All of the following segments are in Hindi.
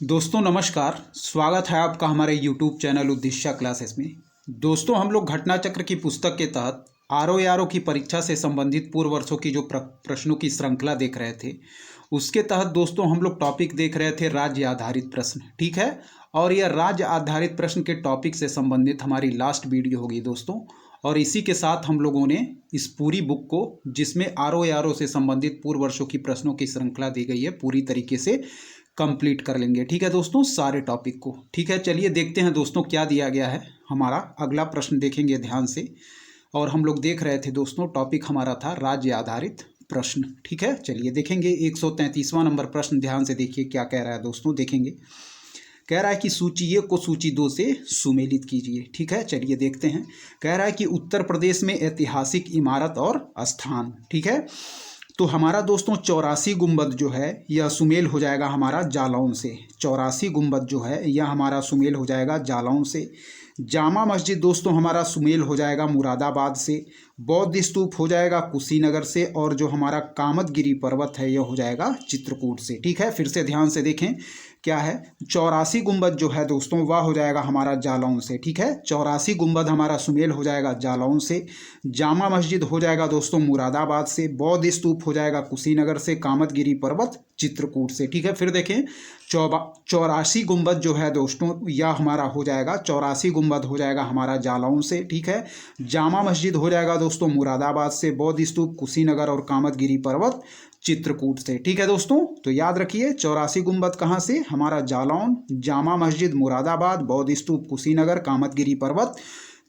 दोस्तों नमस्कार। स्वागत है आपका हमारे YouTube चैनल उद्देश्य क्लासेस में। दोस्तों हम लोग घटना चक्र की पुस्तक के तहत आरओ की परीक्षा से संबंधित पूर्व वर्षों की जो प्रश्नों की श्रृंखला देख रहे थे, उसके तहत दोस्तों हम लोग टॉपिक देख रहे थे राज्य आधारित प्रश्न। ठीक है, और यह राज्य आधारित प्रश्न के टॉपिक से संबंधित हमारी लास्ट वीडियो होगी दोस्तों। और इसी के साथ हम लोगों ने इस पूरी बुक को, जिसमें आरओ से संबंधित पूर्व वर्षों की प्रश्नों की श्रृंखला दी गई है, पूरी तरीके से कंप्लीट कर लेंगे। ठीक है दोस्तों, सारे टॉपिक को। ठीक है, चलिए देखते हैं दोस्तों क्या दिया गया है। हमारा अगला प्रश्न देखेंगे ध्यान से। और हम लोग देख रहे थे दोस्तों, टॉपिक हमारा था राज्य आधारित प्रश्न। ठीक है, चलिए देखेंगे 133वां नंबर प्रश्न। ध्यान से देखिए क्या कह रहा है दोस्तों, देखेंगे। कह रहा है कि सूची ए को सूची 2 से सुमेलित कीजिए। ठीक है, चलिए देखते हैं। कह रहा है कि उत्तर प्रदेश में ऐतिहासिक इमारत और स्थान। ठीक है, तो हमारा दोस्तों 84 गुंबद जो है यह सुमेल हो जाएगा हमारा जालौन से। 84 गुंबद जो है यह हमारा सुमेल हो जाएगा जालौन से। जामा मस्जिद दोस्तों हमारा सुमेल हो जाएगा मुरादाबाद से। बौद्ध स्तूप हो जाएगा कुशीनगर से। और जो हमारा कामतगिरी पर्वत है यह हो जाएगा चित्रकूट से। ठीक है, फिर से ध्यान से देखें क्या है। 84 गुंबद जो है दोस्तों वह हो जाएगा हमारा जालौन से। ठीक है, 84 गुंबद हमारा सुमेल हो जाएगा जालौन से। जामा मस्जिद हो जाएगा दोस्तों मुरादाबाद से। बौद्ध स्तूप हो जाएगा कुशीनगर से। कामतगिरी पर्वत चित्रकूट से। ठीक है, फिर देखें 84 गुंबद जो है दोस्तों यह हमारा हो जाएगा, 84 गुंबद हो जाएगा हमारा जालौन से। ठीक है, जामा मस्जिद हो जाएगा दोस्तों मुरादाबाद से। बौद्ध स्तूप कुशीनगर और कामतगिरी पर्वत चित्रकूट से। ठीक है दोस्तों, तो याद रखिए 84 गुंबद कहाँ से, हमारा जालौन, जामा मस्जिद मुरादाबाद, बौद्ध स्तूप कुशीनगर, कामतगिरी पर्वत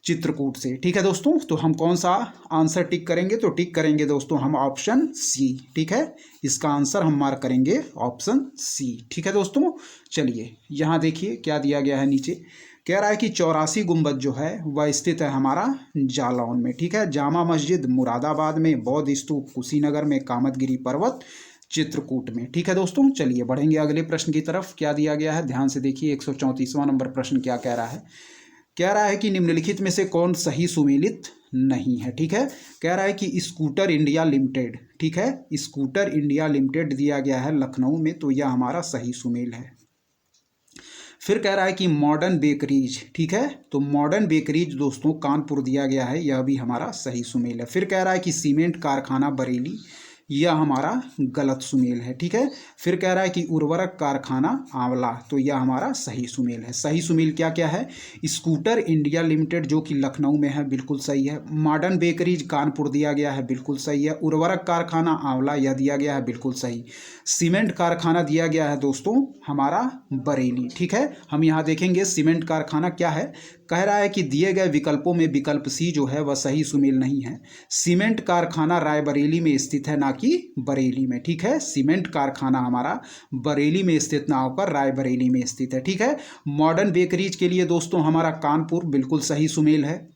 चित्रकूट से। ठीक है दोस्तों, तो हम कौन सा आंसर टिक करेंगे, तो टिक करेंगे दोस्तों हम ऑप्शन सी। ठीक है, इसका आंसर हम मार्क करेंगे ऑप्शन सी। ठीक है दोस्तों, चलिए यहाँ देखिए क्या दिया गया है नीचे। कह रहा है कि 84 गुंबद जो है वह स्थित है हमारा जालौन में। ठीक है, जामा मस्जिद मुरादाबाद में, बौद्ध स्तूप कुशीनगर में, कामतगिरी पर्वत चित्रकूट में। ठीक है दोस्तों, चलिए बढ़ेंगे अगले प्रश्न की तरफ। क्या दिया गया है ध्यान से देखिए। 134वां नंबर प्रश्न क्या कह रहा है। कह रहा है कि निम्नलिखित में से कौन सही सुमेलित नहीं है। ठीक है, कह रहा है कि स्कूटर इंडिया लिमिटेड। ठीक है, स्कूटर इंडिया लिमिटेड दिया गया है लखनऊ में, तो यह हमारा सही सुमेल है। फिर कह रहा है कि मॉडर्न बेकरीज। ठीक है, तो मॉडर्न बेकरीज दोस्तों कानपुर दिया गया है, यह भी हमारा सही सुमेल है। फिर कह रहा है कि सीमेंट कारखाना बरेली, यह हमारा गलत सुमेल है। ठीक है, फिर कह रहा है कि उर्वरक कारखाना आंवला, तो यह हमारा सही सुमेल है। सही सुमेल क्या क्या है, स्कूटर इंडिया लिमिटेड जो कि लखनऊ में है, बिल्कुल सही है। मॉडर्न बेकरीज कानपुर दिया गया है, बिल्कुल सही है। उर्वरक कारखाना आंवला यह दिया गया है, बिल्कुल सही। सीमेंट कारखाना दिया गया है दोस्तों हमारा बरेली। ठीक है, हम यहाँ देखेंगे सीमेंट कारखाना क्या है। कह रहा है कि दिए गए विकल्पों में विकल्प सी जो है वह सही सुमेल नहीं है। सीमेंट कारखाना रायबरेली में स्थित है, ना कि बरेली में। ठीक है, सीमेंट कारखाना हमारा बरेली में स्थित ना होकर रायबरेली में स्थित है। ठीक है, मॉडर्न बेकरीज के लिए दोस्तों हमारा कानपुर बिल्कुल सही सुमेल है।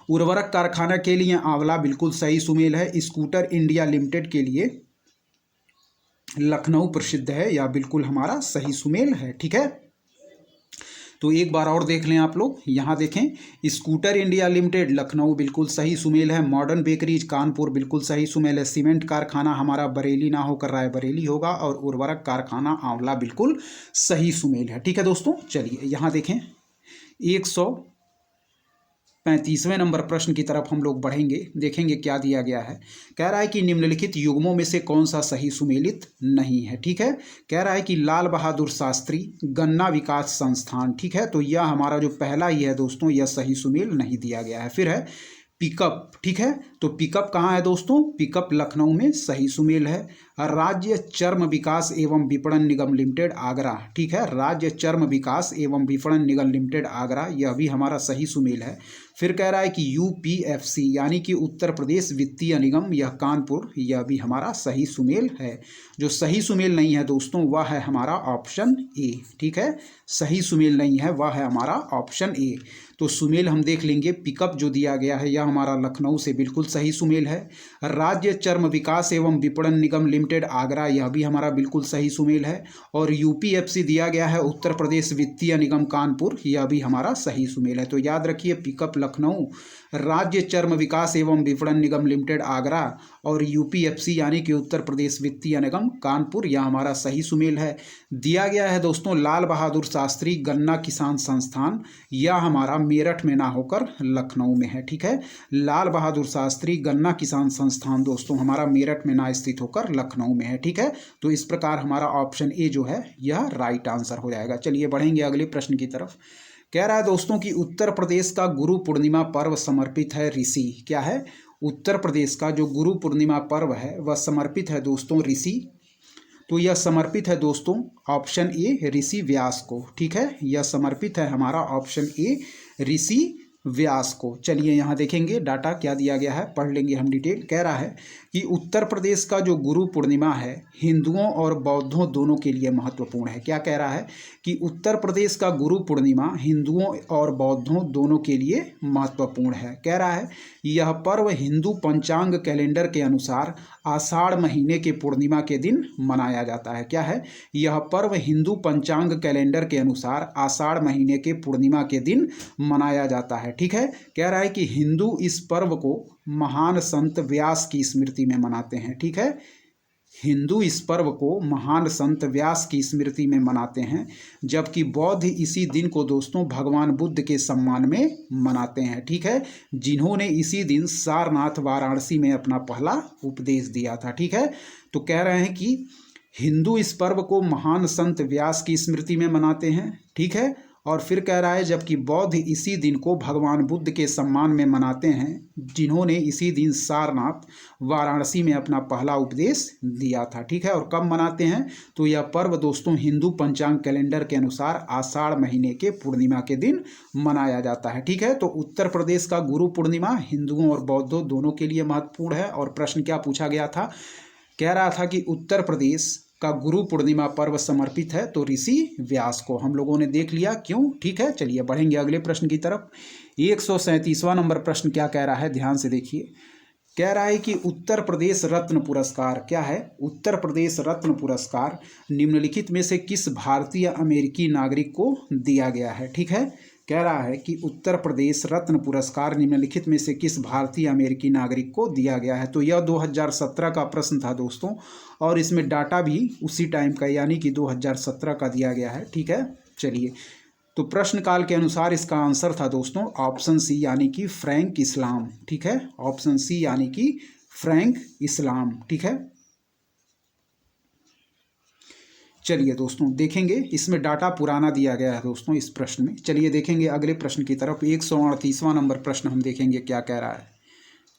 उर्वरक कारखाना के लिए आंवला बिल्कुल सही सुमेल है। स्कूटर इंडिया लिमिटेड के लिए लखनऊ प्रसिद्ध है, या बिल्कुल हमारा सही सुमेल है। ठीक है, तो एक बार और देख लें आप लोग, यहाँ देखें। स्कूटर इंडिया लिमिटेड लखनऊ बिल्कुल सही सुमेल है। मॉडर्न बेकरीज कानपुर बिल्कुल सही सुमेल है। सीमेंट कारखाना हमारा बरेली ना होकर रायबरेली होगा। और उर्वरक कारखाना आंवला बिल्कुल सही सुमेल है। ठीक है दोस्तों, चलिए यहाँ देखें 135वें नंबर प्रश्न की तरफ हम लोग बढ़ेंगे। देखेंगे क्या दिया गया है। कह रहा है कि निम्नलिखित युग्मों में से कौन सा सही सुमेलित नहीं है। ठीक है, कह रहा है कि लाल बहादुर शास्त्री गन्ना विकास संस्थान। ठीक है, तो यह हमारा जो पहला ही है दोस्तों, यह सही सुमेल नहीं दिया गया है। फिर है पिकअप। ठीक है, तो पिकअप कहाँ है दोस्तों, पिकअप लखनऊ में सही सुमेल है। राज्य चर्म विकास एवं विपणन निगम लिमिटेड आगरा। ठीक है, राज्य चर्म विकास एवं विपणन निगम लिमिटेड आगरा, यह भी हमारा सही सुमेल है। फिर कह रहा है कि यूपीएफसी यानी कि उत्तर प्रदेश वित्तीय निगम, यह कानपुर, यह भी हमारा सही सुमेल है। जो सही सुमेल नहीं है दोस्तों वह है हमारा ऑप्शन ए। ठीक है, सही सुमेल नहीं है वह है हमारा ऑप्शन ए। तो सुमेल हम देख लेंगे। पिकअप जो दिया गया है यह हमारा लखनऊ से बिल्कुल सही सुमेल है। राज्य चर्म विकास एवं विपणन निगम लिमिटेड आगरा, यह भी हमारा बिल्कुल सही सुमेल है। और यूपीएफसी दिया गया है उत्तर प्रदेश वित्तीय निगम कानपुर, यह भी हमारा सही सुमेल है। तो याद रखिए पिकअप लखनऊ राज्य चर्म विकास एवं विपणन निगम लिमिटेड आगरा और यूपीएफसी यानी कि उत्तर प्रदेश वित्तीय निगम कानपुर, यह हमारा सही सुमेल है। दिया गया है दोस्तों लाल बहादुर शास्त्री गन्ना किसान संस्थान, यह हमारा मेरठ में ना होकर लखनऊ में है। ठीक है, लाल बहादुर शास्त्री गन्ना किसान संस्थान दोस्तों हमारा मेरठ में ना स्थित होकर लखनऊ में है। ठीक है, तो इस प्रकार हमारा ऑप्शन ए जो है यह राइट आंसर हो जाएगा। चलिए बढ़ेंगे अगले प्रश्न की तरफ। कह रहा है दोस्तों कि उत्तर प्रदेश का गुरु पूर्णिमा पर्व समर्पित है ऋषि, क्या है, उत्तर प्रदेश का जो गुरु पूर्णिमा पर्व है वह समर्पित है दोस्तों ऋषि, तो यह समर्पित है दोस्तों ऑप्शन ए ऋषि व्यास को। ठीक है, यह समर्पित है हमारा ऑप्शन ए ऋषि व्यास को। चलिए यहाँ देखेंगे डाटा क्या दिया गया है, पढ़ लेंगे हम डिटेल। कह रहा है कि उत्तर प्रदेश का जो गुरु पूर्णिमा है हिंदुओं और बौद्धों दोनों के लिए महत्वपूर्ण है। क्या कह रहा है कि उत्तर प्रदेश का गुरु पूर्णिमा हिंदुओं और बौद्धों दोनों के लिए महत्वपूर्ण है। कह रहा है यह पर्व हिंदू पंचांग कैलेंडर के अनुसार आषाढ़ महीने के पूर्णिमा के दिन मनाया जाता है। क्या है, यह पर्व हिंदू पंचांग कैलेंडर के अनुसार आषाढ़ महीने के पूर्णिमा के दिन मनाया जाता है। ठीक है, कह रहा है कि हिंदू इस पर्व को महान संत व्यास की स्मृति में मनाते हैं। ठीक है, हिंदू इस पर्व को महान संत व्यास की स्मृति में मनाते हैं, जबकि बौद्ध इसी दिन को दोस्तों भगवान बुद्ध के सम्मान में मनाते हैं। ठीक है, जिन्होंने इसी दिन सारनाथ वाराणसी में अपना पहला उपदेश दिया था। ठीक है, तो कह रहे हैं कि हिंदू इस पर्व को महान संत व्यास की स्मृति में मनाते हैं। ठीक है, और फिर कह रहा है जबकि बौद्ध इसी दिन को भगवान बुद्ध के सम्मान में मनाते हैं, जिन्होंने इसी दिन सारनाथ वाराणसी में अपना पहला उपदेश दिया था। ठीक है, और कब मनाते हैं, तो यह पर्व दोस्तों हिंदू पंचांग कैलेंडर के अनुसार आषाढ़ महीने के पूर्णिमा के दिन मनाया जाता है। ठीक है, तो उत्तर प्रदेश का गुरु पूर्णिमा हिंदुओं और बौद्धों दोनों के लिए महत्वपूर्ण है। और प्रश्न क्या पूछा गया था, कह रहा था कि उत्तर प्रदेश का गुरु पूर्णिमा पर्व समर्पित है तो ऋषि व्यास को। हम लोगों ने देख लिया क्यों। ठीक है, चलिए बढ़ेंगे अगले प्रश्न की तरफ। 137वां नंबर प्रश्न क्या कह रहा है, ध्यान से देखिए। कह रहा है कि उत्तर प्रदेश रत्न पुरस्कार, क्या है, उत्तर प्रदेश रत्न पुरस्कार निम्नलिखित में से किस भारतीय अमेरिकी नागरिक को दिया गया है। ठीक है, कह रहा है कि उत्तर प्रदेश रत्न पुरस्कार निम्नलिखित में से किस भारतीय अमेरिकी नागरिक को दिया गया है। तो यह 2017 का प्रश्न था दोस्तों, और इसमें डाटा भी उसी टाइम का यानी कि 2017 का दिया गया है। ठीक है, चलिए, तो प्रश्न काल के अनुसार इसका आंसर था दोस्तों ऑप्शन सी यानी कि फ्रैंक इस्लाम। ठीक है, ऑप्शन सी यानी कि फ्रैंक इस्लाम। ठीक है, चलिए दोस्तों देखेंगे, इसमें डाटा पुराना दिया गया है दोस्तों इस प्रश्न में। चलिए देखेंगे अगले प्रश्न की तरफ। 138वां नंबर प्रश्न हम देखेंगे क्या कह रहा है।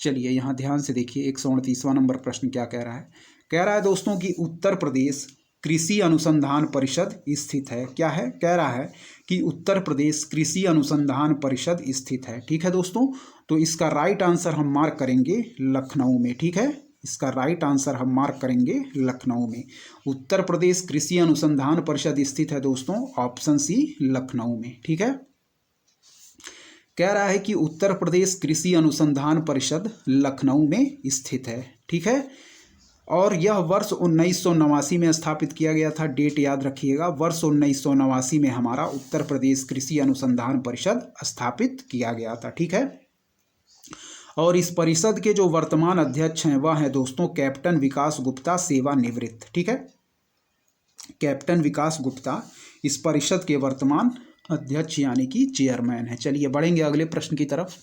चलिए यहाँ ध्यान से देखिए 138वां नंबर प्रश्न क्या कह रहा है। कह रहा है दोस्तों कि उत्तर प्रदेश कृषि अनुसंधान परिषद स्थित है। क्या है, कह रहा है कि उत्तर प्रदेश कृषि अनुसंधान परिषद स्थित है। ठीक है दोस्तों, तो इसका राइट आंसर हम मार्क करेंगे लखनऊ में। ठीक है, इसका राइट आंसर हम मार्क करेंगे लखनऊ में। उत्तर प्रदेश कृषि अनुसंधान परिषद स्थित है दोस्तों ऑप्शन सी लखनऊ में। ठीक है, कह रहा है कि उत्तर प्रदेश कृषि अनुसंधान परिषद लखनऊ में स्थित है। ठीक है, और यह वर्ष 1989 में स्थापित किया गया था। डेट याद रखिएगा, वर्ष 1989 में हमारा उत्तर प्रदेश कृषि अनुसंधान परिषद स्थापित किया गया था। ठीक है, और इस परिषद के जो वर्तमान अध्यक्ष हैं वह हैं दोस्तों कैप्टन विकास गुप्ता, सेवानिवृत्त। ठीक है, कैप्टन विकास गुप्ता इस परिषद के वर्तमान अध्यक्ष यानी कि चेयरमैन है। चलिए बढ़ेंगे अगले प्रश्न की तरफ।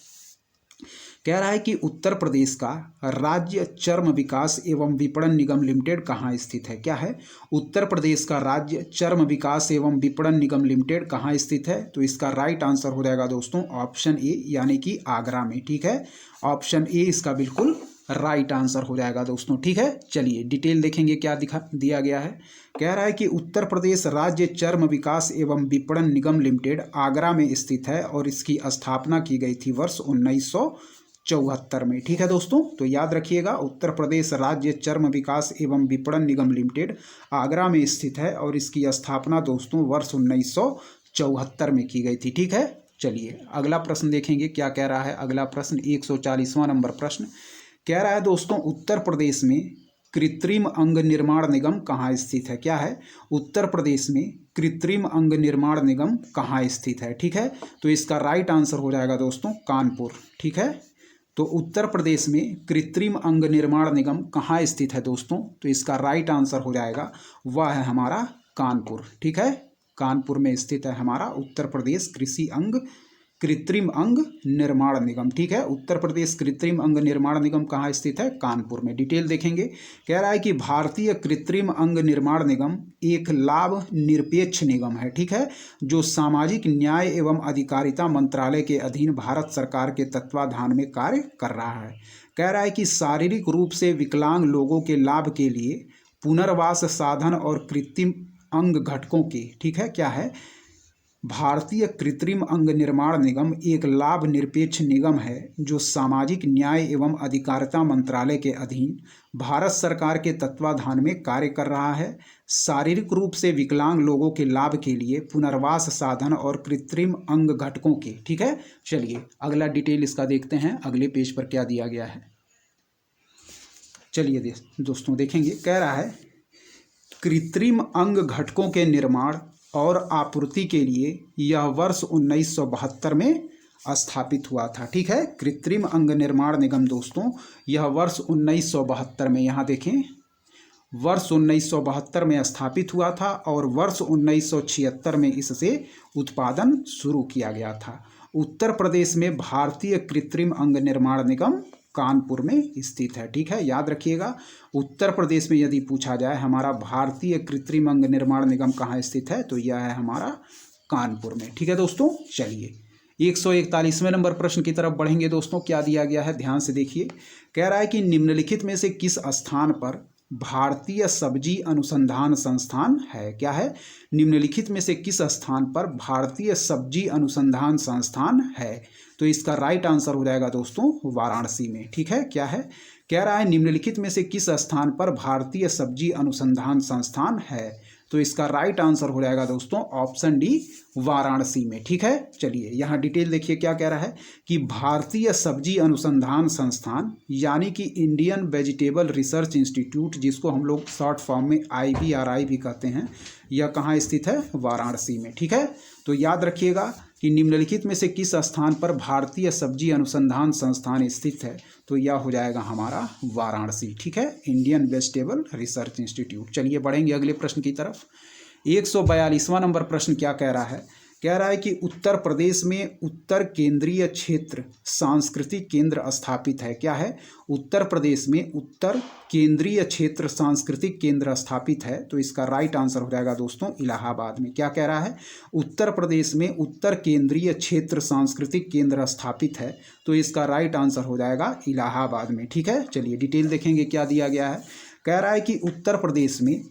कह रहा है कि उत्तर प्रदेश का राज्य चर्म विकास एवं विपणन निगम लिमिटेड कहाँ स्थित है। क्या है, उत्तर प्रदेश का राज्य चर्म विकास एवं विपणन निगम लिमिटेड कहाँ स्थित है। तो इसका राइट आंसर हो जाएगा दोस्तों ऑप्शन ए यानी कि आगरा में। ठीक है, ऑप्शन ए इसका बिल्कुल राइट आंसर हो जाएगा दोस्तों। ठीक है, चलिए डिटेल देखेंगे क्या दिया गया है। कह रहा है कि उत्तर प्रदेश राज्य चर्म विकास एवं विपणन निगम लिमिटेड आगरा में स्थित है और इसकी स्थापना की गई थी वर्ष 1974 में। ठीक है दोस्तों, तो याद रखिएगा उत्तर प्रदेश राज्य चर्म विकास एवं विपणन निगम लिमिटेड आगरा में स्थित है और इसकी स्थापना दोस्तों वर्ष 1974 में की गई थी। ठीक है, चलिए अगला प्रश्न देखेंगे क्या कह रहा है। अगला प्रश्न 140वां नंबर प्रश्न कह रहा है दोस्तों उत्तर प्रदेश में कृत्रिम अंग निर्माण निगम कहाँ स्थित है? क्या है? उत्तर प्रदेश में कृत्रिम अंग निर्माण निगम कहाँ स्थित है? ठीक है, तो इसका राइट आंसर हो जाएगा दोस्तों कानपुर। ठीक है, तो उत्तर प्रदेश में कृत्रिम अंग निर्माण निगम कहाँ स्थित है दोस्तों? तो इसका राइट आंसर हो जाएगा वह है हमारा कानपुर। ठीक है, कानपुर में स्थित है हमारा उत्तर प्रदेश कृत्रिम अंग निर्माण निगम। ठीक है, उत्तर प्रदेश कृत्रिम अंग निर्माण निगम कहाँ स्थित है? कानपुर में। डिटेल देखेंगे। कह रहा है कि भारतीय कृत्रिम अंग निर्माण निगम एक लाभ निरपेक्ष निगम है। ठीक है, जो सामाजिक न्याय एवं अधिकारिता मंत्रालय के अधीन भारत सरकार के तत्वाधान में कार्य कर रहा है। कह रहा है कि शारीरिक रूप से विकलांग लोगों के लाभ के लिए पुनर्वास साधन और कृत्रिम अंग घटकों के, ठीक है, क्या है, भारतीय कृत्रिम अंग निर्माण निगम एक लाभ निरपेक्ष निगम है जो सामाजिक न्याय एवं अधिकारिता मंत्रालय के अधीन भारत सरकार के तत्वाधान में कार्य कर रहा है। शारीरिक रूप से विकलांग लोगों के लाभ के लिए पुनर्वास साधन और कृत्रिम अंग घटकों के, ठीक है। चलिए अगला डिटेल इसका देखते हैं, अगले पेज पर क्या दिया गया है। चलिए दोस्तों देखेंगे। कह रहा है कृत्रिम अंग घटकों के निर्माण और आपूर्ति के लिए यह वर्ष 1972 में स्थापित हुआ था। ठीक है, कृत्रिम अंग निर्माण निगम दोस्तों यह वर्ष 1972 में, यहाँ देखें, वर्ष 1972 में स्थापित हुआ था और वर्ष 1976 में इससे उत्पादन शुरू किया गया था। उत्तर प्रदेश में भारतीय कृत्रिम अंग निर्माण निगम कानपुर में स्थित है। ठीक है, याद रखिएगा, उत्तर प्रदेश में यदि पूछा जाए हमारा भारतीय कृत्रिम अंग निर्माण निगम कहाँ स्थित है, तो यह है हमारा कानपुर में। ठीक है दोस्तों, चलिए 141वें नंबर प्रश्न की तरफ बढ़ेंगे दोस्तों। क्या दिया गया है, ध्यान से देखिए। कह रहा है कि निम्नलिखित में से किस स्थान पर भारतीय सब्जी अनुसंधान संस्थान है। क्या है, निम्नलिखित में से किस स्थान पर भारतीय सब्जी अनुसंधान संस्थान है, तो इसका राइट आंसर हो जाएगा दोस्तों वाराणसी में। ठीक है, क्या है, कह रहा है निम्नलिखित में से किस स्थान पर भारतीय सब्जी अनुसंधान संस्थान है, तो इसका राइट आंसर हो जाएगा दोस्तों ऑप्शन डी वाराणसी में। ठीक है, चलिए यहाँ डिटेल देखिए क्या कह रहा है कि भारतीय सब्जी अनुसंधान संस्थान यानी कि इंडियन वेजिटेबल रिसर्च इंस्टीट्यूट, जिसको हम लोग शॉर्ट फॉर्म में IVRI भी कहते हैं, यह कहाँ स्थित है, वाराणसी में। ठीक है, तो याद रखिएगा कि निम्नलिखित में से किस स्थान पर भारतीय सब्जी अनुसंधान संस्थान स्थित है, तो यह हो जाएगा हमारा वाराणसी। ठीक है, इंडियन वेजिटेबल रिसर्च इंस्टीट्यूट। चलिए बढ़ेंगे अगले प्रश्न की तरफ। 142वां नंबर प्रश्न क्या कह रहा है, कह रहा है कि उत्तर प्रदेश में उत्तर केंद्रीय क्षेत्र सांस्कृतिक केंद्र स्थापित है। क्या है, उत्तर प्रदेश में उत्तर केंद्रीय क्षेत्र सांस्कृतिक केंद्र स्थापित है, तो इसका राइट आंसर हो जाएगा दोस्तों इलाहाबाद में। क्या कह रहा है, उत्तर प्रदेश में उत्तर केंद्रीय क्षेत्र सांस्कृतिक केंद्र स्थापित है, तो इसका राइट आंसर हो जाएगा इलाहाबाद में। ठीक है, चलिए डिटेल देखेंगे क्या दिया गया है। कह रहा है कि उत्तर प्रदेश में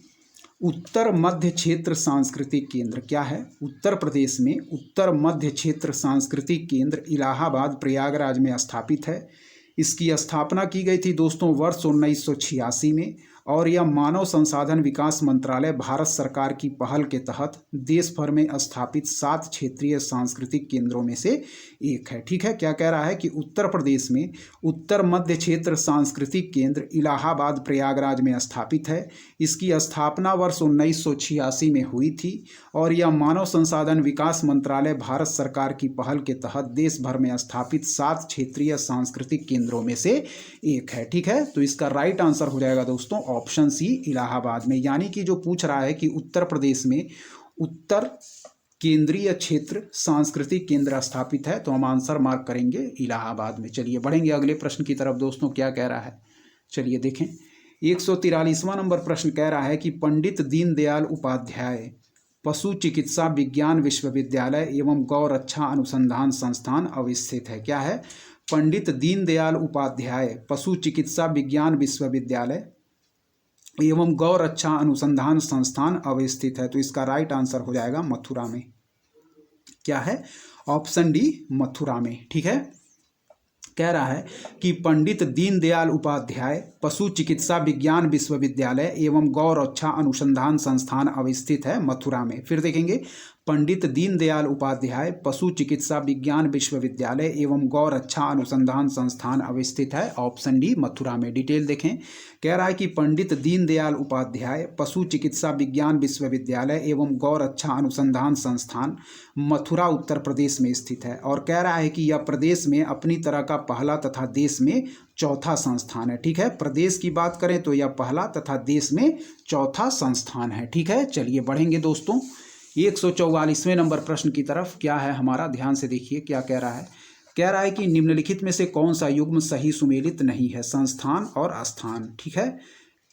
उत्तर मध्य क्षेत्र सांस्कृतिक केंद्र, क्या है, उत्तर प्रदेश में उत्तर मध्य क्षेत्र सांस्कृतिक केंद्र इलाहाबाद प्रयागराज में स्थापित है। इसकी स्थापना की गई थी दोस्तों वर्ष 1986 में और यह मानव संसाधन विकास मंत्रालय भारत सरकार की पहल के तहत देश भर में स्थापित 7 क्षेत्रीय सांस्कृतिक केंद्रों में से एक है। ठीक है, क्या कह रहा है कि उत्तर प्रदेश में उत्तर मध्य क्षेत्र सांस्कृतिक केंद्र इलाहाबाद प्रयागराज में स्थापित है। इसकी स्थापना वर्ष 1986 में हुई थी और यह मानव संसाधन विकास मंत्रालय भारत सरकार की पहल के तहत देश भर में स्थापित 7 क्षेत्रीय सांस्कृतिक केंद्रों में से एक है। ठीक है, तो इसका राइट आंसर हो जाएगा दोस्तों ऑप्शन सी इलाहाबाद में। यानी कि जो पूछ रहा है कि उत्तर प्रदेश में उत्तर केंद्रीय क्षेत्र सांस्कृतिक केंद्र स्थापित है, तो हम आंसर मार्क करेंगे इलाहाबाद में। चलिए बढ़ेंगे अगले प्रश्न की तरफ दोस्तों। क्या कह रहा है, चलिए देखें। 143वां नंबर प्रश्न कह रहा है कि पंडित दीनदयाल उपाध्याय पशु चिकित्सा विज्ञान विश्वविद्यालय एवं गौ रक्षा अनुसंधान संस्थान अवस्थित है। क्या है, पंडित दीनदयाल उपाध्याय पशु चिकित्सा विज्ञान विश्वविद्यालय एवं गौ रक्षा अनुसंधान संस्थान अवस्थित है, तो इसका राइट आंसर हो जाएगा मथुरा में। क्या है, ऑप्शन डी मथुरा में। ठीक है, कह रहा है कि पंडित दीनदयाल उपाध्याय पशु चिकित्सा विज्ञान विश्वविद्यालय एवं गौ रक्षा अनुसंधान संस्थान अवस्थित है मथुरा में। फिर देखेंगे पंडित दीनदयाल उपाध्याय पशु चिकित्सा विज्ञान विश्वविद्यालय एवं गौ रक्षा अनुसंधान संस्थान अवस्थित है? ऑप्शन डी मथुरा में। डिटेल देखें, कह रहा है कि पंडित दीनदयाल उपाध्याय पशु चिकित्सा विज्ञान विश्वविद्यालय एवं गौ रक्षा अनुसंधान संस्थान मथुरा उत्तर प्रदेश में स्थित है। और कह रहा है कि यह प्रदेश में अपनी तरह का पहला तथा देश में चौथा संस्थान है। ठीक है, प्रदेश की बात करें तो यह पहला तथा देश में चौथा संस्थान है। ठीक है, चलिए बढ़ेंगे दोस्तों 144वें नंबर प्रश्न की तरफ। क्या है हमारा, ध्यान से देखिए क्या कह रहा है। कह रहा है कि निम्नलिखित में से कौन सा युग्म सही सुमेलित नहीं है? संस्थान और स्थान। ठीक है,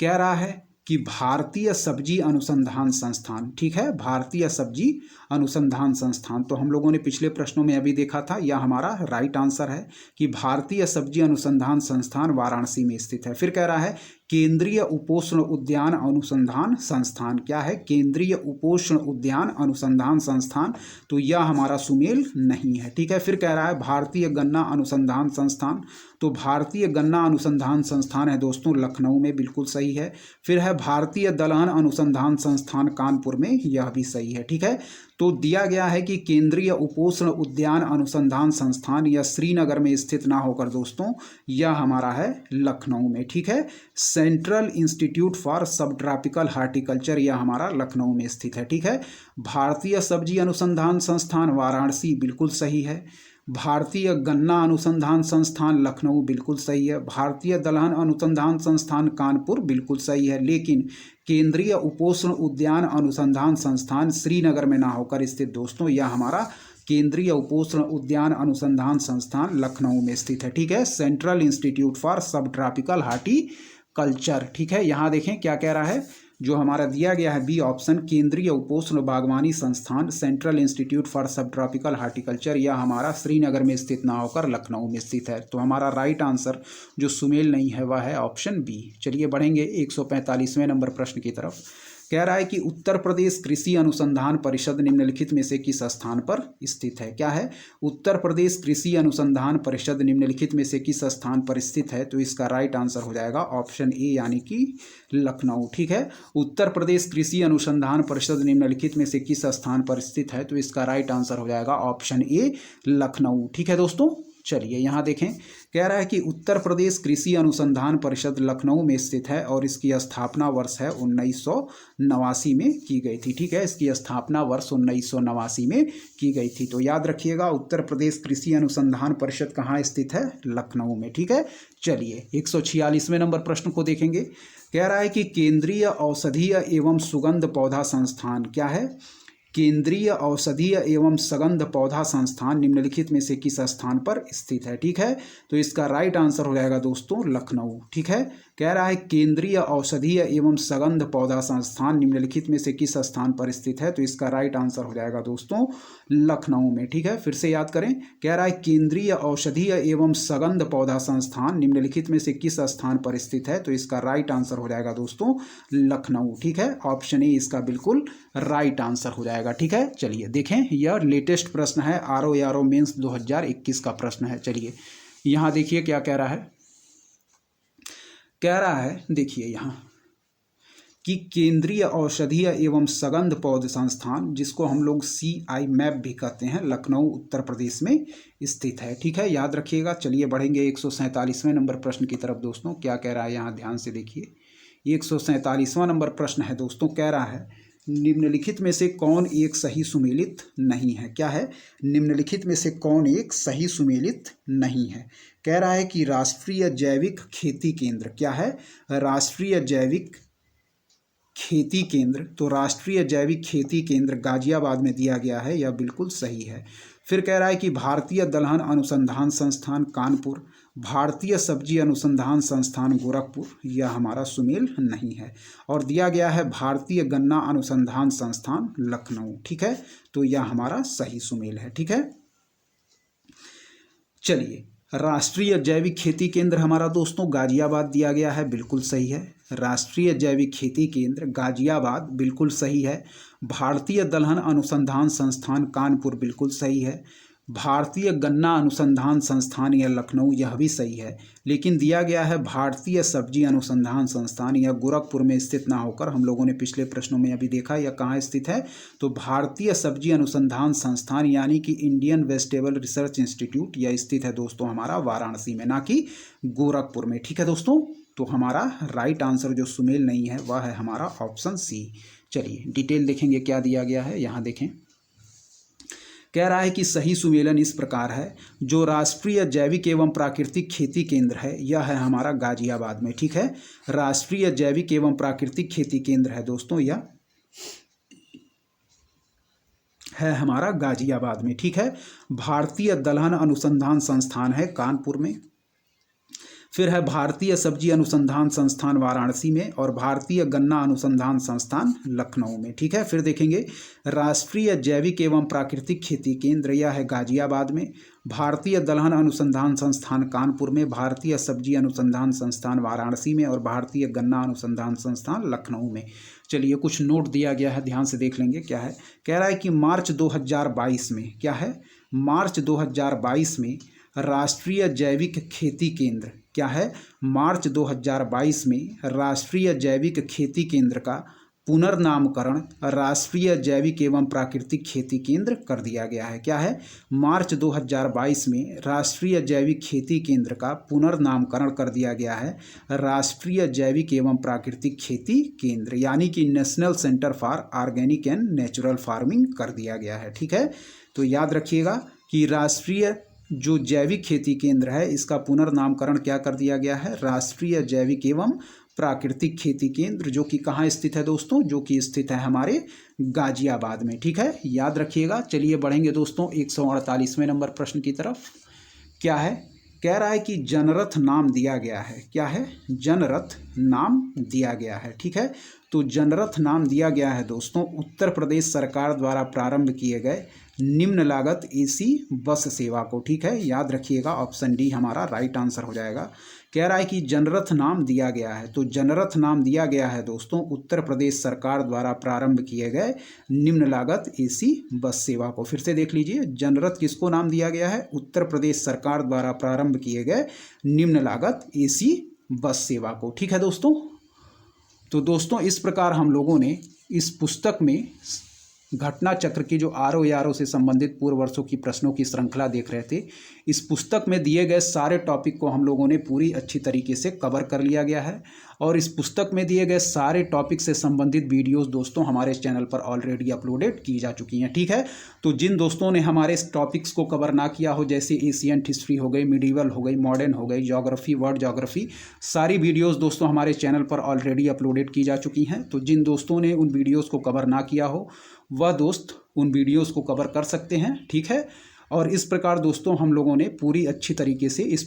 कह रहा है कि भारतीय सब्जी अनुसंधान संस्थान। ठीक है, भारतीय सब्जी अनुसंधान संस्थान। तो हम लोगों ने पिछले प्रश्नों में अभी देखा था, यह हमारा राइट आंसर है कि भारतीय सब्जी अनुसंधान संस्थान वाराणसी में स्थित है। फिर कह रहा है केंद्रीय उपोष्ण उद्यान अनुसंधान संस्थान। क्या है? केंद्रीय उपोष्ण उद्यान अनुसंधान संस्थान। तो यह हमारा सुमेल नहीं है। ठीक है, फिर कह रहा है भारतीय गन्ना अनुसंधान संस्थान। तो भारतीय गन्ना अनुसंधान संस्थान है दोस्तों लखनऊ में, बिल्कुल सही है। फिर है भारतीय दलहन अनुसंधान संस्थान कानपुर में, यह भी सही है। ठीक है, तो दिया गया है कि केंद्रीय उपोष्ण उद्यान अनुसंधान संस्थान यह श्रीनगर में स्थित ना होकर दोस्तों यह हमारा है लखनऊ में। ठीक है, सेंट्रल इंस्टीट्यूट फॉर सब ट्रॉपिकल हार्टिकल्चर यह हमारा लखनऊ में स्थित है। ठीक है, भारतीय सब्जी अनुसंधान संस्थान वाराणसी, बिल्कुल सही है। भारतीय गन्ना अनुसंधान संस्थान लखनऊ, बिल्कुल सही है। भारतीय दलहन अनुसंधान संस्थान कानपुर, बिल्कुल सही है। लेकिन केंद्रीय उपोष्ण उद्यान अनुसंधान संस्थान श्रीनगर में ना होकर स्थित दोस्तों यह हमारा केंद्रीय उपोष्ण उद्यान अनुसंधान संस्थान लखनऊ में स्थित है। ठीक है, सेंट्रल इंस्टीट्यूट फॉर सब ट्रॉपिकल हार्टिकल्चर। ठीक है, यहाँ देखें क्या कह रहा है, जो हमारा दिया गया है बी ऑप्शन, केंद्रीय उपोष्ण बागवानी संस्थान सेंट्रल इंस्टीट्यूट फॉर सब ट्रॉपिकल हार्टिकल्चर, यह हमारा श्रीनगर में स्थित ना होकर लखनऊ में स्थित है। तो हमारा राइट आंसर जो सुमेल नहीं है वह है ऑप्शन बी। चलिए बढ़ेंगे 145वें नंबर प्रश्न की तरफ। कह रहा है कि उत्तर प्रदेश कृषि अनुसंधान परिषद निम्नलिखित में से किस स्थान पर स्थित है? क्या है? उत्तर प्रदेश कृषि अनुसंधान परिषद निम्नलिखित में से किस स्थान पर स्थित है? तो इसका राइट आंसर हो जाएगा ऑप्शन ए यानी कि लखनऊ। ठीक है, उत्तर प्रदेश कृषि अनुसंधान परिषद निम्नलिखित में से किस स्थान पर स्थित है? तो इसका राइट आंसर हो जाएगा ऑप्शन ए लखनऊ। ठीक है दोस्तों, चलिए यहाँ देखें, कह रहा है कि उत्तर प्रदेश कृषि अनुसंधान परिषद लखनऊ में स्थित है और इसकी स्थापना वर्ष है 1989 में की गई थी। ठीक है, इसकी स्थापना वर्ष 1989 में की गई थी। तो याद रखिएगा उत्तर प्रदेश कृषि अनुसंधान परिषद कहाँ स्थित है? लखनऊ में। ठीक है, चलिए 146वें नंबर प्रश्न को देखेंगे। कह रहा है कि केंद्रीय औषधीय एवं सुगंध पौधा संस्थान, क्या है? केंद्रीय औषधीय एवं सुगंध पौधा संस्थान निम्नलिखित में से किस स्थान पर स्थित है? ठीक है, तो इसका राइट आंसर हो जाएगा दोस्तों लखनऊ। ठीक है, कह रहा है केंद्रीय औषधीय एवं सुगंध पौधा संस्थान निम्नलिखित में से किस स्थान पर स्थित है? तो इसका राइट आंसर हो जाएगा दोस्तों लखनऊ में। ठीक है, फिर से याद करें, कह रहा है केंद्रीय औषधीय एवं सुगंध पौधा संस्थान निम्नलिखित में से किस स्थान पर स्थित है? तो इसका राइट आंसर हो जाएगा दोस्तों लखनऊ। ठीक है, ऑप्शन ए इसका बिल्कुल राइट आंसर हो जाएगा। ठीक है, चलिए देखें, यह लेटेस्ट प्रश्न है, आरओ मेंस 2021 का प्रश्न है। चलिए यहाँ देखिए क्या कह रहा है। कह रहा है देखिए यहाँ कि केंद्रीय औषधीय एवं सुगंध पौध संस्थान, जिसको हम लोग CI मैप भी कहते हैं, लखनऊ उत्तर प्रदेश में स्थित है। ठीक है, याद रखिएगा। चलिए बढ़ेंगे 147वें नंबर प्रश्न की तरफ दोस्तों। क्या कह रहा है यहाँ ध्यान से देखिए, 147वां नंबर प्रश्न है दोस्तों। कह रहा है निम्नलिखित में से कौन एक सही सुमेलित नहीं है? क्या है? निम्नलिखित में से कौन एक सही सुमेलित नहीं है? कह रहा है कि राष्ट्रीय जैविक खेती केंद्र। क्या है? राष्ट्रीय जैविक खेती केंद्र। तो राष्ट्रीय जैविक खेती केंद्र गाजियाबाद में दिया गया है, यह बिल्कुल सही है। फिर कह रहा है कि भारतीय दलहन अनुसंधान संस्थान कानपुर, भारतीय सब्जी अनुसंधान संस्थान गोरखपुर, यह हमारा सुमेल नहीं है। और दिया गया है भारतीय गन्ना अनुसंधान संस्थान लखनऊ। ठीक है, तो यह हमारा सही सुमेल है। ठीक है, चलिए राष्ट्रीय जैविक खेती केंद्र हमारा दोस्तों गाजियाबाद दिया गया है, बिल्कुल सही है। राष्ट्रीय जैविक खेती केंद्र गाजियाबाद बिल्कुल सही है। भारतीय दलहन अनुसंधान संस्थान कानपुर बिल्कुल सही है। भारतीय गन्ना अनुसंधान संस्थान या लखनऊ, यह भी सही है, लेकिन दिया गया है भारतीय सब्जी अनुसंधान संस्थान, यह गोरखपुर में स्थित ना होकर, हम लोगों ने पिछले प्रश्नों में अभी देखा यह कहाँ स्थित है, तो भारतीय सब्जी अनुसंधान संस्थान यानी कि इंडियन वेजिटेबल रिसर्च इंस्टीट्यूट, यह स्थित है दोस्तों हमारा वाराणसी में, ना कि गोरखपुर में। ठीक है दोस्तों, तो हमारा राइट आंसर जो सुमेल नहीं है वह है हमारा ऑप्शन सी। चलिए डिटेल देखेंगे क्या दिया गया है, यहाँ देखें। कह रहा है कि सही सुमेलन इस प्रकार है, जो राष्ट्रीय जैविक एवं प्राकृतिक खेती केंद्र है यह है हमारा गाजियाबाद में। ठीक है, राष्ट्रीय जैविक एवं प्राकृतिक खेती केंद्र है दोस्तों, यह है हमारा गाजियाबाद में। ठीक है, भारतीय दलहन अनुसंधान संस्थान है कानपुर में, फिर है भारतीय सब्जी अनुसंधान संस्थान वाराणसी में, और भारतीय गन्ना अनुसंधान संस्थान लखनऊ में। ठीक है, फिर देखेंगे राष्ट्रीय जैविक एवं प्राकृतिक खेती केंद्र, यह है गाजियाबाद में, भारतीय दलहन अनुसंधान संस्थान कानपुर में, भारतीय सब्जी अनुसंधान संस्थान वाराणसी में, और भारतीय गन्ना अनुसंधान संस्थान लखनऊ में। चलिए कुछ नोट दिया गया है, ध्यान से देख लेंगे क्या है। कह रहा है कि मार्च 2022 में, क्या है, मार्च 2022 में राष्ट्रीय जैविक खेती केंद्र, क्या है, मार्च 2022 में राष्ट्रीय जैविक खेती केंद्र का पुनर्नामकरण राष्ट्रीय जैविक एवं प्राकृतिक खेती केंद्र कर दिया गया है। क्या है, मार्च 2022 में राष्ट्रीय जैविक खेती केंद्र का पुनर्नामकरण कर दिया गया है राष्ट्रीय जैविक एवं प्राकृतिक खेती केंद्र, यानी कि national centre for organic and natural farming कर दिया गया है। ठीक है, तो याद रखिएगा कि राष्ट्रीय जो जैविक खेती केंद्र है इसका पुनर्नामकरण क्या कर दिया गया है, राष्ट्रीय जैविक एवं प्राकृतिक खेती केंद्र, जो कि कहाँ स्थित है दोस्तों, जो कि स्थित है हमारे गाजियाबाद में। ठीक है, याद रखिएगा। चलिए बढ़ेंगे दोस्तों 148वें नंबर प्रश्न की तरफ। क्या है, कह रहा है कि जनरथ नाम दिया गया है, क्या है, जनरथ नाम दिया गया है। ठीक है, तो जनरथ नाम दिया गया है दोस्तों उत्तर प्रदेश सरकार द्वारा प्रारंभ किए गए निम्न लागत एसी बस सेवा को। ठीक है, याद रखिएगा ऑप्शन डी हमारा राइट आंसर हो जाएगा। कह रहा है कि जनरथ नाम दिया गया है, तो जनरथ नाम दिया गया है दोस्तों उत्तर प्रदेश सरकार द्वारा प्रारंभ किए गए निम्न लागत एसी बस सेवा को। फिर से देख लीजिए, जनरथ किसको नाम दिया गया है, उत्तर प्रदेश सरकार द्वारा प्रारंभ किए गए निम्न लागत एसी बस सेवा को। ठीक है दोस्तों, तो दोस्तों इस प्रकार हम लोगों ने इस पुस्तक में घटना चक्र की जो आरओ से संबंधित पूर्व वर्षों की प्रश्नों की श्रृंखला देख रहे थे, इस पुस्तक में दिए गए सारे टॉपिक को हम लोगों ने पूरी अच्छी तरीके से कवर कर लिया गया है, और इस पुस्तक में दिए गए सारे टॉपिक से संबंधित वीडियोस दोस्तों हमारे चैनल पर ऑलरेडी अपलोडेड की जा चुकी हैं। ठीक है, तो जिन दोस्तों ने हमारे इस टॉपिक्स को कवर ना किया हो, जैसे एशियंट हिस्ट्री हो गई, मिडीवल हो गई, मॉडर्न हो गई, ज्योग्राफी, वर्ल्ड ज्योग्राफी, सारी वीडियोज़ दोस्तों हमारे चैनल पर ऑलरेडी अपलोडेड की जा चुकी हैं। तो जिन दोस्तों ने उन वीडियोज़ को कवर ना किया हो वह दोस्त उन वीडियोज़ को कवर कर सकते हैं। ठीक है, और इस प्रकार दोस्तों हम लोगों ने पूरी अच्छी तरीके से इस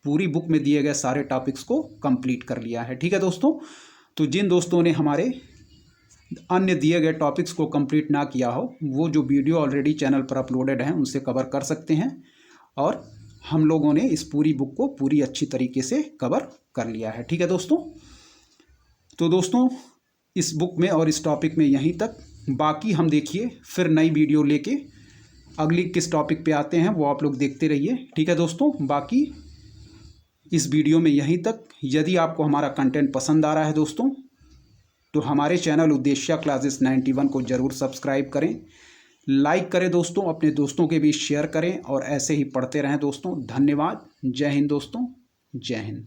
पूरी बुक में दिए गए सारे टॉपिक्स को कंप्लीट कर लिया है। ठीक है दोस्तों, तो जिन दोस्तों ने हमारे अन्य दिए गए टॉपिक्स को कंप्लीट ना किया हो वो जो वीडियो ऑलरेडी चैनल पर अपलोडेड हैं उनसे कवर कर सकते हैं, और हम लोगों ने इस पूरी बुक को पूरी अच्छी तरीके से कवर कर लिया है। ठीक है दोस्तों, तो दोस्तों इस बुक में और इस टॉपिक में यहीं तक, बाकी हम देखिए फिर नई वीडियो लेके अगली किस टॉपिक पे आते हैं वो आप लोग देखते रहिए। ठीक है दोस्तों, बाकी इस वीडियो में यहीं तक। यदि आपको हमारा कंटेंट पसंद आ रहा है दोस्तों तो हमारे चैनल उद्देश्य क्लासेस 91 को ज़रूर सब्सक्राइब करें, लाइक करें दोस्तों, अपने दोस्तों के बीच शेयर करें, और ऐसे ही पढ़ते रहें दोस्तों। धन्यवाद। जय हिंद दोस्तों, जय हिंद।